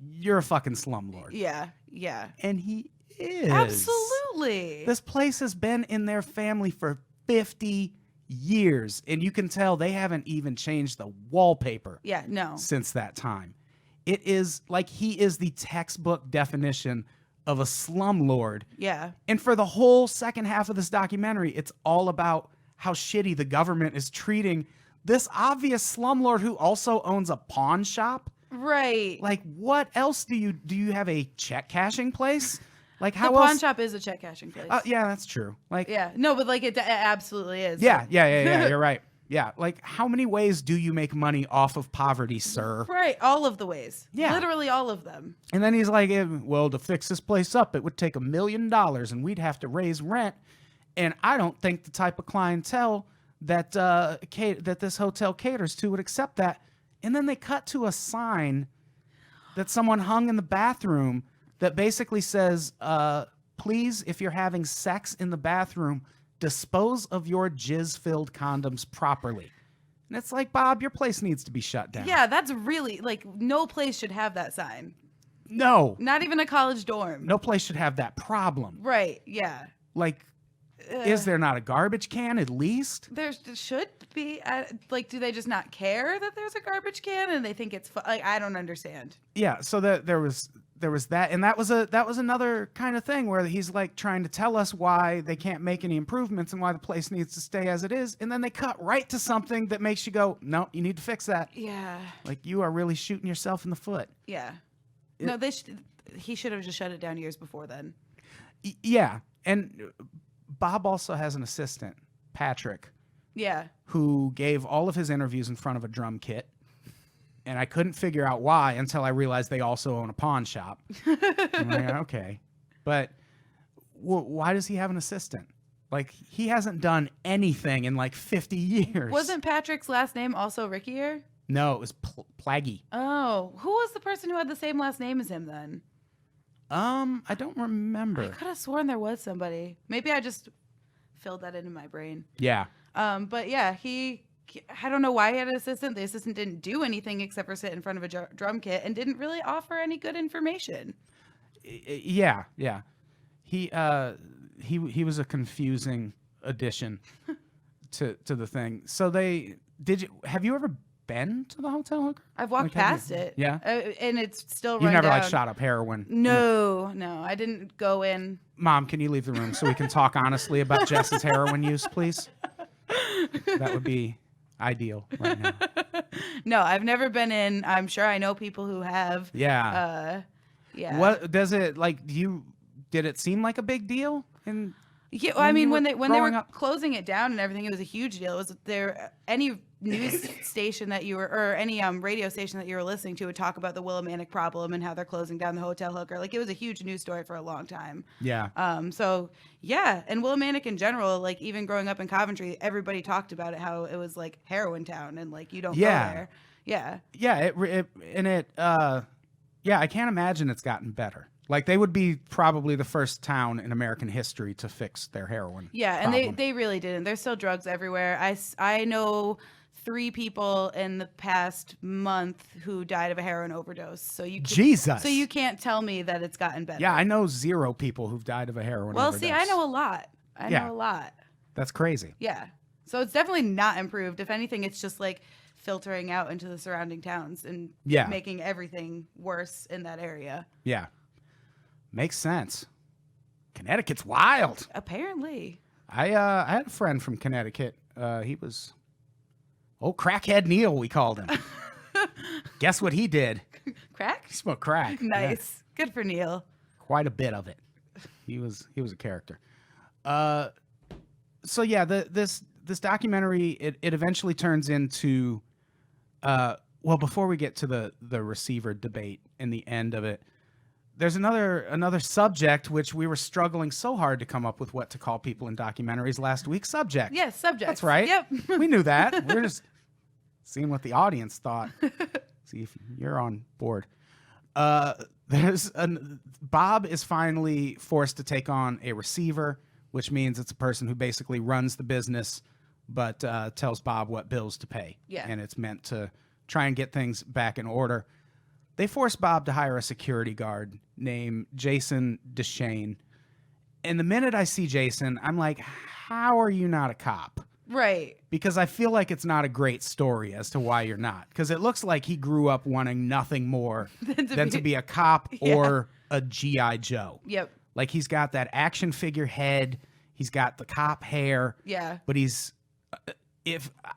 you're a fucking slumlord. Yeah, yeah. And he is. Absolutely. This place has been in their family for 50 years, and you can tell they haven't even changed the wallpaper since that time. It is like he is the textbook definition of a slumlord. Yeah. And for the whole second half of this documentary, it's all about how shitty the government is treating this obvious slumlord who also owns a pawn shop. Right. Like, what else do you have a check cashing place? Like, how the pawn else? shop is a check cashing place. Yeah, that's true. Like, yeah, no, but like it absolutely is. Yeah. You're right. Yeah, like how many ways do you make money off of poverty, sir? Right, all of the ways. Yeah, literally all of them. And then he's like, well, to fix this place up, it would take $1 million, and we'd have to raise rent. And I don't think the type of clientele that that this hotel caters to would accept that. And then they cut to a sign that someone hung in the bathroom that basically says, please, if you're having sex in the bathroom, dispose of your jizz-filled condoms properly. And it's like, Bob, your place needs to be shut down. Yeah, that's really, like, no place should have that sign. No. Not even a college dorm. No place should have that problem. Right, yeah. Like, is there not a garbage can at least? There should be. Like, do they just not care that there's a garbage can and they think it's like, I don't understand. Yeah, so there was there was that, and that was another kind of thing where he's like trying to tell us why they can't make any improvements and why the place needs to stay as it is, and then they cut right to something that makes you go, no, you need to fix that. Yeah. Like, you are really shooting yourself in the foot. Yeah. No, he should have just shut it down years before then. Yeah, and Bob also has an assistant, Patrick. Yeah. Who gave all of his interviews in front of a drum kit. And I couldn't figure out why until I realized they also own a pawn shop. I'm like, okay. But why does he have an assistant? Like, he hasn't done anything in like 50 years. Wasn't Patrick's last name also Rickier? No, it was Plaggy. Oh, who was the person who had the same last name as him then? I don't remember. I could have sworn there was somebody. Maybe I just filled that into my brain. Yeah. But yeah, I don't know why he had an assistant. The assistant didn't do anything except for sit in front of a drum kit and didn't really offer any good information. Yeah. He was a confusing addition to the thing. So have you ever been to the hotel hooker? I've walked past it. Yeah. And it's still You run never down. like shot up heroin? No, I didn't go in. Mom, can you leave the room so we can talk honestly about Jess's heroin use, please? That would be ideal right now. No, I've never been in. I'm sure I know people who have. Yeah. Yeah. What does it like? Did it seem like a big deal? Yeah, well, I mean, when they were up? closing it down and everything, it was a huge deal. It was there any news station that you were, or any radio station that you were listening to would talk about the Willimantic problem and how they're closing down the hotel hooker. Like, it was a huge news story for a long time. Yeah. So yeah, and Willimantic in general, like even growing up in Coventry, everybody talked about it, how it was like Heroin Town and like you don't go there. Yeah. Yeah. I can't imagine it's gotten better. Like, they would be probably the first town in American history to fix their heroin. Yeah, problem. and they really didn't. There's still drugs everywhere. I know 3 people in the past month who died of a heroin overdose. So Jesus. So you can't tell me that it's gotten better. Yeah, I know 0 people who've died of a heroin overdose. See, I know a lot. I know a lot. That's crazy. Yeah. So it's definitely not improved. If anything, it's just like filtering out into the surrounding towns and making everything worse in that area. Yeah. Makes sense. Connecticut's wild. Apparently. I had a friend from Connecticut. He was crackhead Neil, we called him. Guess what he did? Crack? He smoked crack. Nice. Yeah. Good for Neil. Quite a bit of it. He was a character. So yeah, this documentary it eventually turns into before we get to the receiver debate in the end of it, there's another subject which we were struggling so hard to come up with what to call people in documentaries last week. Subject. Yes, subject. That's right. Yep. We knew that. We're just seeing what the audience thought. See if you're on board. Bob is finally forced to take on a receiver, which means it's a person who basically runs the business, but tells Bob what bills to pay. Yeah. And it's meant to try and get things back in order. They force Bob to hire a security guard named Jason Deshane. And the minute I see Jason, I'm like, how are you not a cop? Right. Because I feel like it's not a great story as to why you're not. Because it looks like he grew up wanting nothing more than to be a cop or a G.I. Joe. Yep. Like, he's got that action figure head. He's got the cop hair. Yeah. But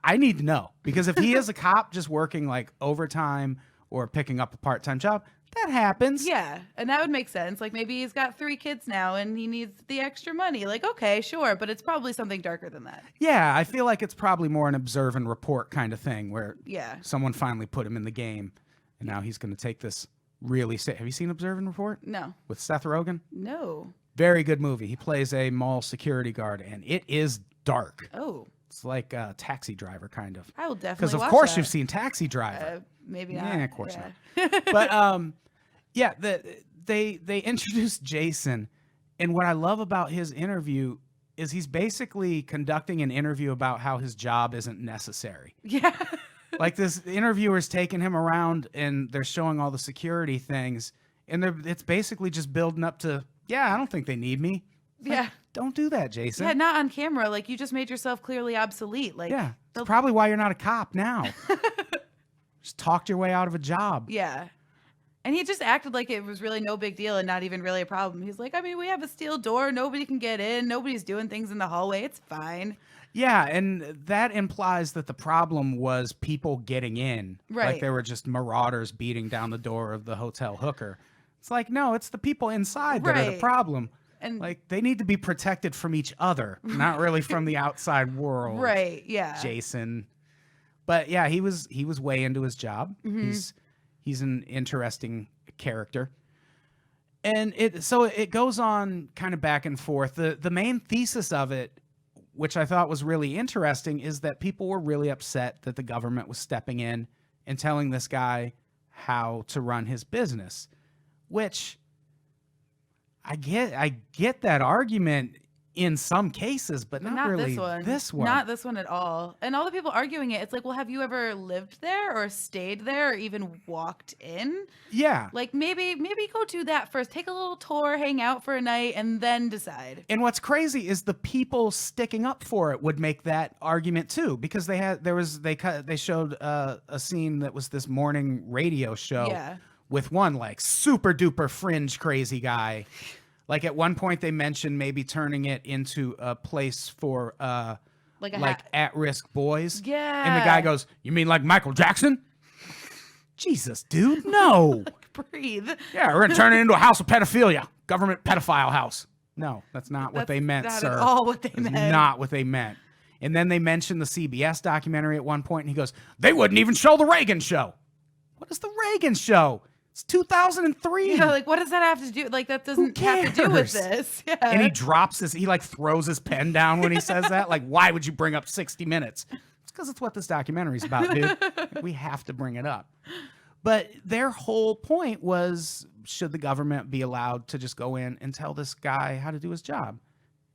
I need to know. Because if he is a cop just working like overtime or picking up a part-time job, that happens. Yeah, and that would make sense. Like, maybe he's got 3 kids now and he needs the extra money. Like, okay, sure, but it's probably something darker than that. Yeah, I feel like it's probably more an observe and report kind of thing where someone finally put him in the game and now he's going to take this really... Have you seen Observe and Report? No. With Seth Rogen? No. Very good movie. He plays a mall security guard and it is dark. Oh. It's like a Taxi Driver, kind of. I will definitely Because of watch course that. you've seen Taxi Driver. Maybe not. Yeah, of course not. But they introduced Jason, and what I love about his interview is he's basically conducting an interview about how his job isn't necessary. Yeah. Like, this interviewer's taking him around and they're showing all the security things, and it's basically just building up to, I don't think they need me. Like, don't do that, Jason. Yeah, not on camera. Like, you just made yourself clearly obsolete. Like, that's probably why you're not a cop now. Just talked your way out of a job. Yeah. And he just acted like it was really no big deal and not even really a problem. He's like, I mean, we have a steel door. Nobody can get in. Nobody's doing things in the hallway. It's fine. Yeah, and that implies that the problem was people getting in. Like Right. there were just marauders beating down the door of the hotel hooker. It's like, no, it's the people inside that are the Right. problem. And Like they need to be protected from each other, not really from the outside world. right, yeah. Jason. But yeah, he was way into his job. Mm-hmm. He's an interesting character. And it goes on kind of back and forth. The main thesis of it, which I thought was really interesting, is that people were really upset that the government was stepping in and telling this guy how to run his business, which I get that argument in some cases, but not really this one. Not this one at all. And all the people arguing it, it's like, well, have you ever lived there or stayed there or even walked in? Yeah. Like maybe go do that first. Take a little tour, hang out for a night, and then decide. And what's crazy is the people sticking up for it would make that argument too, because they showed a scene that was this morning radio show Yeah. with one like super duper fringe crazy guy. Like at one point they mentioned maybe turning it into a place for Like at-risk boys. Yeah. And the guy goes, "You mean like Michael Jackson?" Jesus, dude, no. breathe. Yeah, we're gonna turn it into a house of pedophilia, government pedophile house. No, that's not what they meant, Not sir. at all what they That's meant. not what they meant. And then they mentioned the CBS documentary at one point, and he goes, "They wouldn't even show the Reagan show." What is the Reagan show? It's 2003. Yeah, like what does that have to do? Like that doesn't have to do with cares? this. Yeah. And he drops he like throws his pen down when he says that. Like, why would you bring up 60 Minutes? It's because it's what this documentary's about, dude. We have to bring it up. But their whole point was, should the government be allowed to just go in and tell this guy how to do his job?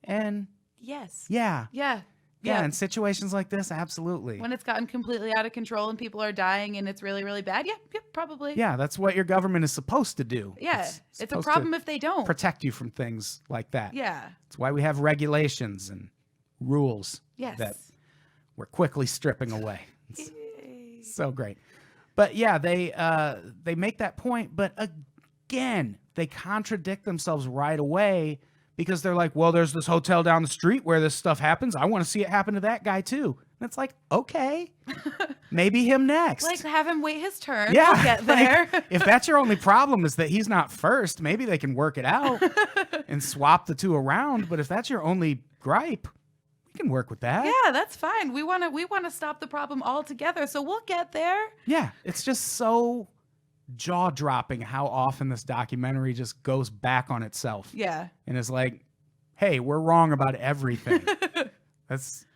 And Yes. yeah. Yeah. Yeah, in situations like this, absolutely. When it's gotten completely out of control and people are dying and it's really, really bad. Yeah, probably. Yeah, that's what your government is supposed to do. Yeah. It's a supposed problem to if they don't. protect you from things like that. Yeah. That's why we have regulations and rules Yes. that we're quickly stripping away. It's so great. But yeah, they make that point, but again, they contradict themselves right away because they're like, well, there's this hotel down the street where this stuff happens. I want to see it happen to that guy too. And it's like, okay, maybe him next. Like have him wait his turn. Yeah, We'll get there. like, if that's your only problem is that he's not first, maybe they can work it out and swap the two around. But if that's your only gripe, we can work with that. Yeah, that's fine. We want to stop the problem altogether. So we'll get there. Yeah, it's just so jaw-dropping how often this documentary just goes back on itself. Yeah. And is like, hey, we're wrong about everything. It's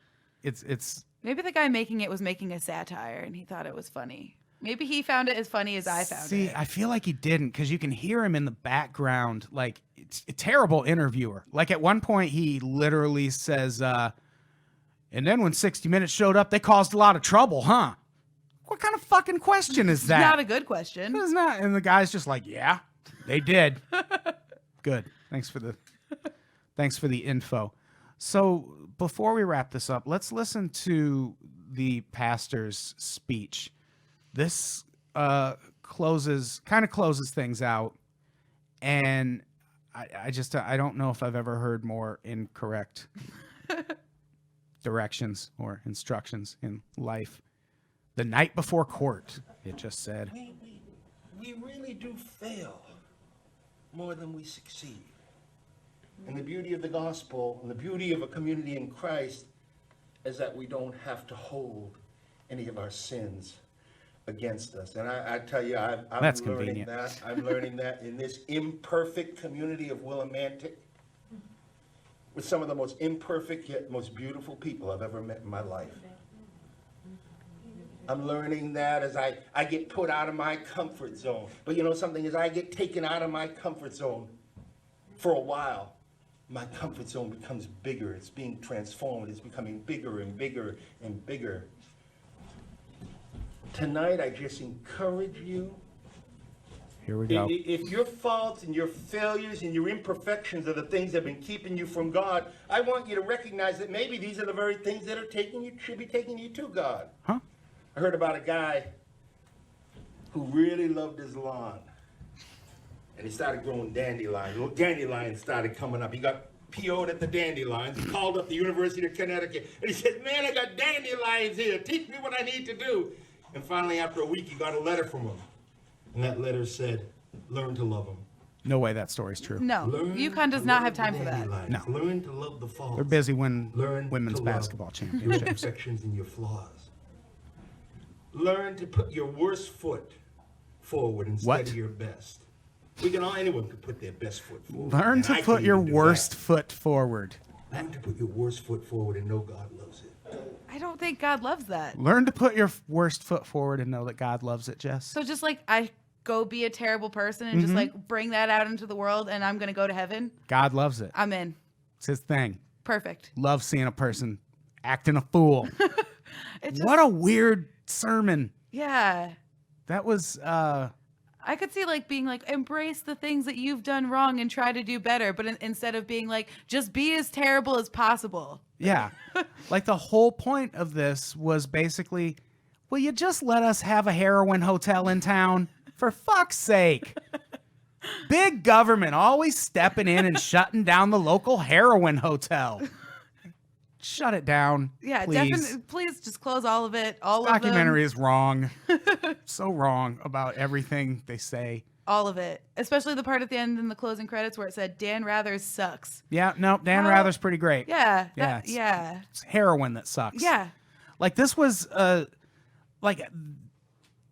Maybe the guy making it was making a satire and he thought it was funny. Maybe he found it as funny as I found it. See, I feel like he didn't, because you can hear him in the background. Like, it's a terrible interviewer. Like, at one point, he literally says, and then when 60 Minutes showed up, they caused a lot of trouble, huh? What kind of fucking question is that? Not a good question. It's not. And the guy's just like, yeah, they did. Good. Thanks for the info. So before we wrap this up, let's listen to the pastor's speech. This closes things out, and I don't know if I've ever heard more incorrect directions or instructions in life. The night before court, it just said. We really do fail more than we succeed. And the beauty of the gospel and the beauty of a community in Christ is that we don't have to hold any of our sins against us. And I tell you, I'm That's learning convenient. that. I'm learning that in this imperfect community of Willimantic, with some of the most imperfect yet most beautiful people I've ever met in my life. I'm learning that as I get put out of my comfort zone. But you know something, as I get taken out of my comfort zone for a while, my comfort zone becomes bigger. It's being transformed. It's becoming bigger and bigger and bigger. Tonight, I just encourage you. Here we go. If your faults and your failures and your imperfections are the things that have been keeping you from God, I want you to recognize that maybe these are the very things that should be taking you to God. Huh? I heard about a guy who really loved his lawn. and he started growing dandelions. Little dandelions started coming up. He got PO'd at the dandelions. He called up the University of Connecticut, and he said, man, I got dandelions here. Teach me what I need to do. And finally, after a week, he got a letter from him. And that letter said, learn to love them. No way that story's true. No, UConn does not have time for that. No. Learn to love the falls. They're busy winning Learn women's to basketball love your championships. imperfections and your flaws. Learn to put your worst foot forward instead What? of your best. Anyone can put their best foot forward. Learn and to I put can your even do worst that. foot forward. Learn to put your worst foot forward and know God loves it. I don't think God loves that. Learn to put your worst foot forward and know that God loves it, Jess. So just like I go be a terrible person and just like bring that out into the world and I'm going to go to heaven, God loves it. I'm in. It's his thing. Perfect. Love seeing a person acting a fool. It's What a weird sermon. Yeah. That was I could see like being like, embrace the things that you've done wrong and try to do better. But instead of being like, just be as terrible as possible. yeah. Like the whole point of this was basically, will you just let us have a heroin hotel in town? For fuck's sake. Big government always stepping in and shutting down the local heroin hotel. Shut it down. Yeah, please. definitely. Please just close all of it. All Documentary of is wrong. So wrong about everything they say. all of it. Especially the part at the end in the closing credits where it said Dan Rather sucks. Yeah, no, Dan How- Rather's pretty great. Yeah. Yeah, Yeah. It's heroin that sucks. Yeah. Like this was like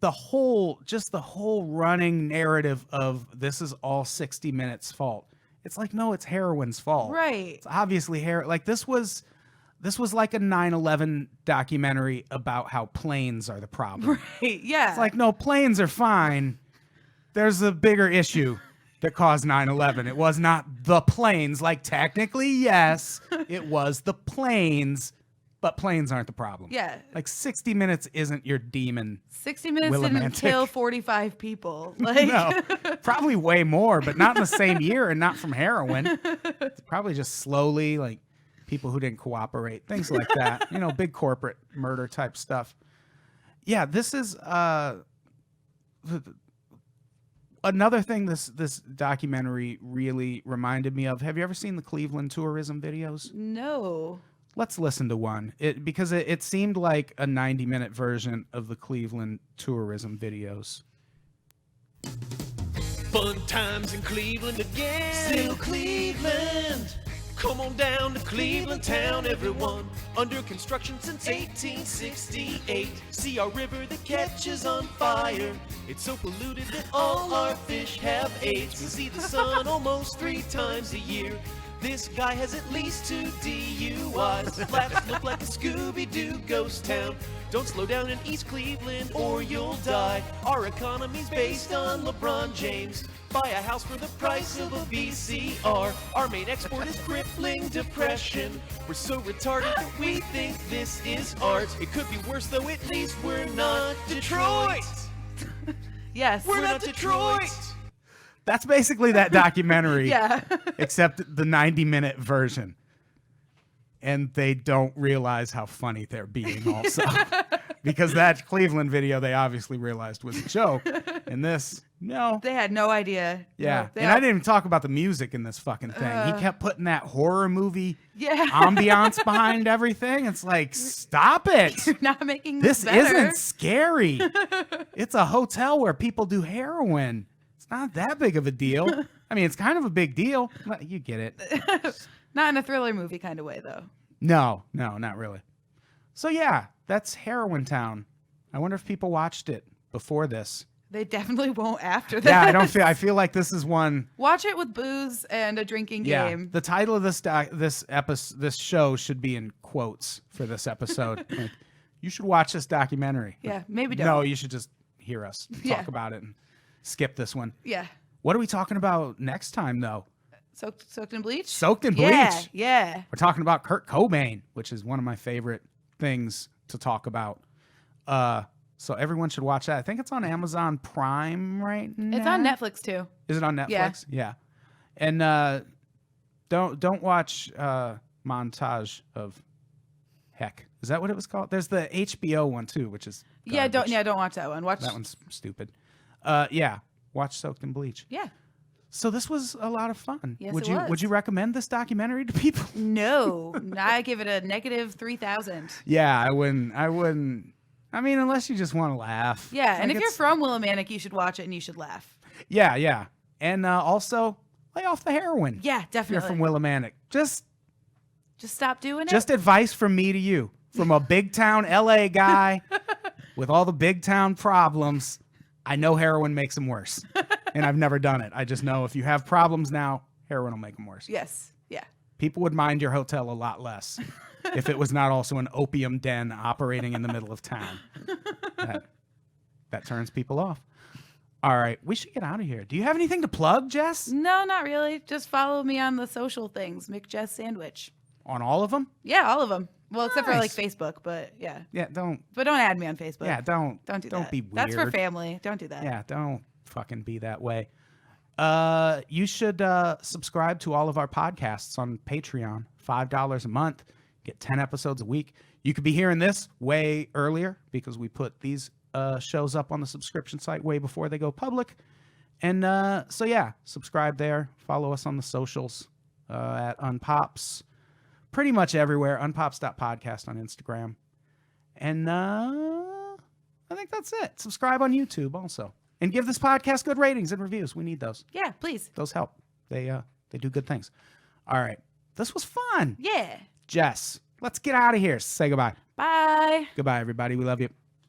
the whole running narrative of this is all 60 Minutes fault. It's like, no, it's heroin's fault. Right. It's obviously like this was like a 9/11 documentary about how planes are the problem. Right. Yeah. It's like, no, planes are fine. There's a bigger issue that caused 9/11. It was not the planes. Like, technically, yes, it was the planes, but planes aren't the problem. Yeah. Like, 60 Minutes isn't your demon. 60 Minutes didn't Willimantic. kill 45 people. Like, No, probably way more, but not in the same year and not from heroin. It's probably just slowly, like, people who didn't cooperate, things like that. You know, big corporate murder type stuff. Yeah, this is another thing this documentary really reminded me of. Have you ever seen the Cleveland tourism videos? no. Let's listen to one. Because it seemed like a 90-minute version of the Cleveland tourism videos. Fun times in Cleveland again. Still Cleveland. Come on down to Cleveland Town, everyone. Under construction since 1868. See our river that catches on fire. It's so polluted that all our fish have AIDS. We see the sun almost 3 times a year. This guy has at least 2 DUIs. Flats look like a Scooby-Doo ghost town. Don't slow down in East Cleveland or you'll die. Our economy's based on LeBron James. Buy a house for the price of a VCR. Our main export is crippling depression. We're so retarded that we think this is art. It could be worse though, at least we're not Detroit. Yes. We're not Detroit. That's basically that documentary. Yeah. Except the 90-minute version. And they don't realize how funny they're being also. Because that Cleveland video they obviously realized was a joke. And this, no. They had no idea. Yeah. No, they And all- I didn't even talk about the music in this fucking thing. He kept putting that horror movie Yeah. ambiance behind everything. It's like, stop it. not making This better. isn't scary. It's a hotel where people do heroin. It's not that big of a deal. I mean, it's kind of a big deal. But you get it. Not in a thriller movie kind of way, though. No, not really. So yeah, that's Heroin Town. I wonder if people watched it before this. They definitely won't after that. Yeah, I feel like this is one. Watch it with booze and a drinking Yeah, game. the title of this show should be in quotes for this episode. Like, you should watch this documentary. Yeah, maybe don't. No, you should just hear us Yeah. talk about it and skip this one. Yeah. What are we talking about next time, though? Soaked in bleach? Soaked in bleach. Yeah, yeah. We're talking about Kurt Cobain, which is one of my favorite things to talk about. So everyone should watch that. I think it's on Amazon Prime right now. It's on Netflix, too. Is it on Netflix? Yeah. And don't watch Montage of Heck. Is that what it was called? There's the HBO one too, which is Yeah, garbage. don't watch that one. Watch That one's stupid. Yeah. Watch Soaked in Bleach. Yeah. So this was a lot of fun. Yes, would it you was. would you recommend this documentary to people? No, I give it a negative 3,000. Yeah, I wouldn't. I mean, unless you just want to laugh. Yeah, Like, and if you're it's- from Willimantic, you should watch it and you should laugh. Yeah. And also lay off the heroin. Yeah, If you're definitely. from Willimantic. Just stop doing it. advice from me to you, from a big town LA guy with all the big town problems. I know heroin makes them worse, and I've never done it. I just know if you have problems now, heroin will make them worse. Yes. Yeah. People would mind your hotel a lot less if it was not also an opium den operating in the middle of town. That turns people off. All right, we should get out of here. Do you have anything to plug, Jess? No, not really. Just follow me on the social things. McJess Sandwich. On all of them? Yeah, all of them. Well, except for like Nice. Facebook, but yeah. Yeah, don't But don't add me on Facebook. Yeah, don't Don't do don't that. be weird. That's for family. Don't do that. Yeah, don't fucking be that way. You should subscribe to all of our podcasts on Patreon. $5 a month. Get 10 episodes a week. You could be hearing this way earlier because we put these shows up on the subscription site way before they go public. And so yeah, subscribe there. Follow us on the socials at Unpops. Pretty much everywhere. Unpops.podcast on Instagram. And I think that's it. Subscribe on YouTube also. And give this podcast good ratings and reviews. We need those. Yeah, please. Those help. They do good things. All right. This was fun. Yeah. Jess, let's get out of here. Say goodbye. Bye. Goodbye, everybody. We love you.